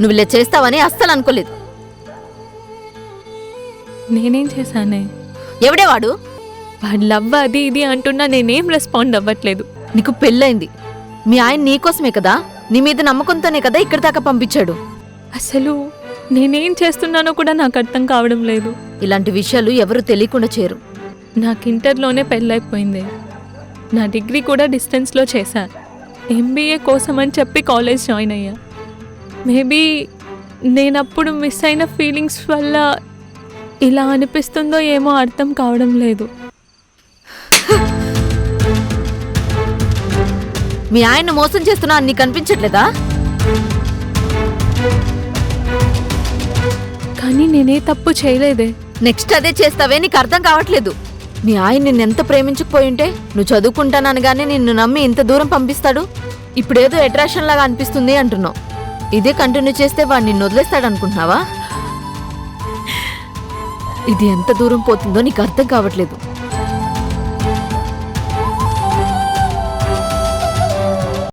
నువ్వు ఇలా చేస్తావని అస్సలు అనుకోలేదు. నేనేం చేశానే? ఎవడే వాడు? వాడు లవ్ అది ఇది అంటున్నా నేనేం రెస్పాండ్ అవ్వట్లేదు. నీకు పెళ్ళైంది, మీ ఆయన నీకోసమే కదా, నీ మీద నమ్మకంతోనే కదా ఇక్కడి దాకా పంపించాడు. అసలు నేనేం చేస్తున్నానో కూడా నాకు అర్థం కావడం లేదు. ఇలాంటి విషయాలు ఎవరు తెలియకుండా చేయరు. నాకు ఇంటర్లోనే పెళ్ళైపోయింది. నా డిగ్రీ కూడా డిస్టెన్స్లో చేశా. ఎంబీఏ కోసం అని చెప్పి కాలేజ్ జాయిన్ అయ్యా. మేబీ నేనప్పుడు మిస్ అయిన ఫీలింగ్స్ వల్ల ఇలా అనిపిస్తుందో ఏమో అర్థం కావడం లేదు. మీ ఆయన మోసం చేస్తున్నా అని నీకు అనిపించట్లేదా? కానీ నేనే తప్పు చేయలేదే. నెక్స్ట్ అదే చేస్తావే నీకు అర్థం కావట్లేదు. మీ ఆయన నిన్నెంత ప్రేమించకపోయింటే నువ్వు చదువుకుంటాననగానే నిన్ను నమ్మి ఇంత దూరం పంపిస్తాడు. ఇప్పుడేదో అట్రాక్షన్ లాగా అనిపిస్తుంది అంటున్నావు. ఇదే కంటిన్యూ చేస్తే వాడు నిన్ను వదిలేస్తాడనుకుంటున్నావా? ఇది ఎంత దూరం పోతుందో నీకు అర్థం కావట్లేదు.